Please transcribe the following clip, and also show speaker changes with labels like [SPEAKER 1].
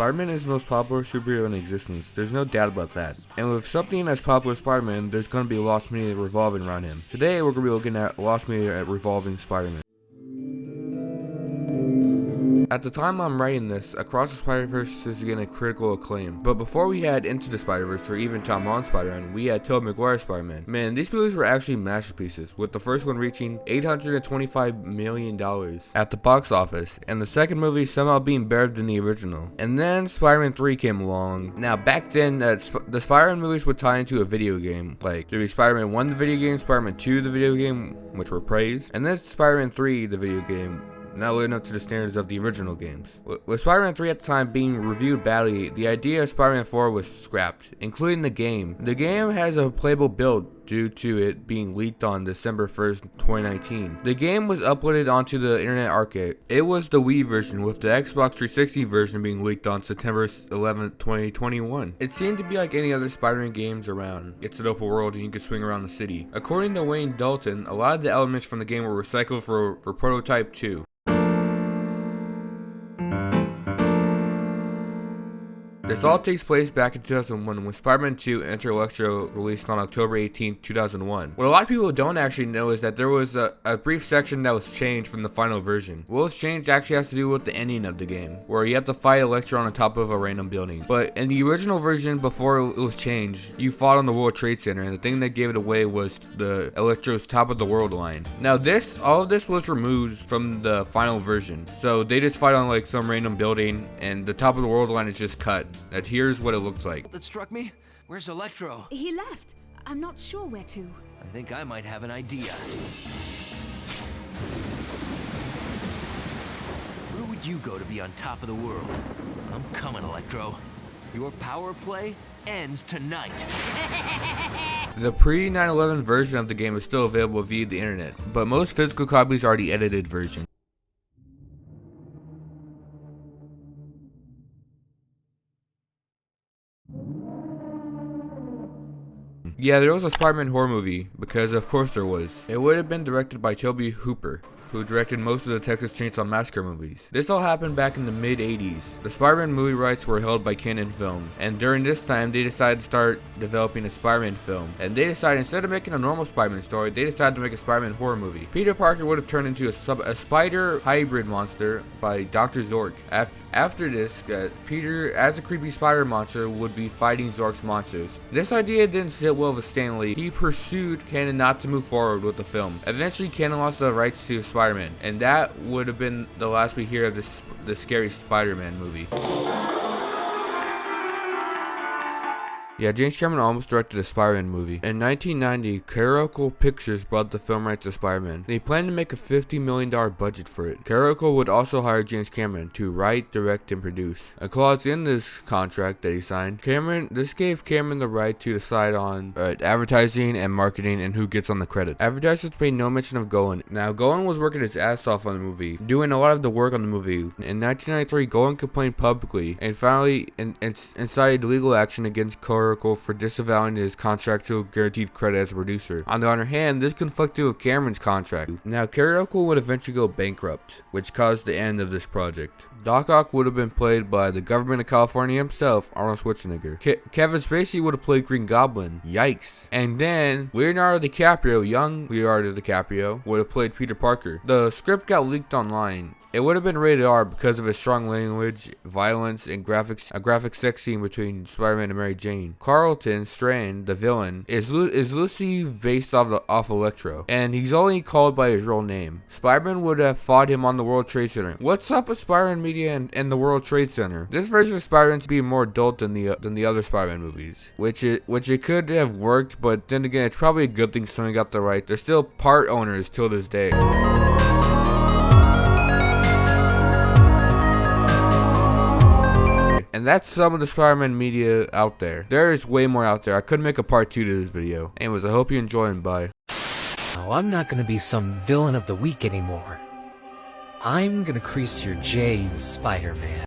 [SPEAKER 1] Spider-Man is the most popular superhero in existence. There's no doubt about that. And with something as popular as Spider-Man, there's going to be lost media revolving around him. Today, we're going to be looking at lost media revolving Spider-Man. At the time I'm writing this, Across the Spiderverse is getting a critical acclaim. But before we had Into the Spiderverse or even Tom Holland's Spider-Man, we had Tobey Maguire's Spider-Man. Man, these movies were actually masterpieces, with the first one reaching $825 million at the box office, and the second movie somehow being better than the original. And then Spider-Man 3 came along. Now back then, the Spider-Man movies would tie into a video game. Like, there'd be Spider-Man 1 the video game, Spider-Man 2 the video game, which were praised, and then Spider-Man 3 the video game, not living up to the standards of the original games. With Spider-Man 3 at the time being reviewed badly, the idea of Spider-Man 4 was scrapped, including the game. The game has a playable build due to it being leaked on December 1st, 2019. The game was uploaded onto the Internet Arcade. It was the Wii version, with the Xbox 360 version being leaked on September 11th, 2021. It seemed to be like any other Spider-Man games around. It's an open world and you can swing around the city. According to Wayne Dalton, a lot of the elements from the game were recycled for Prototype 2. This all takes place back in 2001 when Spider-Man 2 Enter Electro released on October 18, 2001. What a lot of people don't actually know is that there was a brief section that was changed from the final version. What was changed actually has to do with the ending of the game, where you have to fight Electro on the top of a random building. But in the original version, before it was changed, you fought on the World Trade Center, and the thing that gave it away was the Electro's top of the world line. Now all of this was removed from the final version. So they just fight on like some random building, and the top of the world line is just cut. And here's what it looks like.
[SPEAKER 2] That struck me? Where's Electro?
[SPEAKER 3] He left. I'm not sure where to.
[SPEAKER 2] I think I might have an idea. Where would you go to be on top of the world? I'm coming, Electro. Your power play ends tonight.
[SPEAKER 1] The pre-9/11 version of the game is still available via the internet, but most physical copies are the edited version. Yeah, there was a Spider-Man horror movie, because of course there was. It would have been directed by Tobe Hooper, who directed most of the Texas Chainsaw Massacre movies. This all happened back in the mid-80s. The Spider-Man movie rights were held by Canon Film, and during this time they decided to start developing a Spider-Man film. And they decided, instead of making a normal Spider-Man story, they decided to make a Spider-Man horror movie. Peter Parker would have turned into a spider hybrid monster by Dr. Zork. After this, Peter, as a creepy spider monster, would be fighting Zork's monsters. This idea didn't sit well with Stan Lee. He pursued Canon not to move forward with the film. Eventually, Canon lost the rights to Spider-Man, and that would have been the last we hear of the scary Spider-Man movie. Yeah, James Cameron almost directed a Spider-Man movie. In 1990, Carolco Pictures bought the film rights to Spider-Man, and he planned to make a $50 million budget for it. Carolco would also hire James Cameron to write, direct, and produce. A clause in this contract that he signed, this gave Cameron the right to decide on advertising and marketing and who gets on the credit. Advertisers made no mention of Golan. Now, Golan was working his ass off on the movie, doing a lot of the work on the movie. In 1993, Golan complained publicly and finally incited legal action against Carolco for disavowing his contractual guaranteed credit as a producer. On the other hand, this conflicted with Cameron's contract. Now, Carolco would eventually go bankrupt, which caused the end of this project. Doc Ock would have been played by the government of California himself, Arnold Schwarzenegger. Kevin Spacey would have played Green Goblin. Yikes. And then, Leonardo DiCaprio, young Leonardo DiCaprio, would have played Peter Parker. The script got leaked online. It would have been rated R because of its strong language, violence, and a graphic sex scene between Spider-Man and Mary Jane. Carlton Strand, the villain, is loosely based off Electro, and he's only called by his real name. Spider-Man would have fought him on the World Trade Center. What's up with Spider-Man media and the World Trade Center? This version of Spider-Man to be more adult than the other Spider-Man movies, which it could have worked, but then again, it's probably a good thing Sony got the right. They're still part owners till this day. And that's some of the Spider-Man media out there. There is way more out there. I couldn't make a part 2 to this video. Anyways, I hope you enjoy and bye.
[SPEAKER 4] Oh, I'm not gonna be some villain of the week anymore. I'm gonna crease your J's, Spider-Man.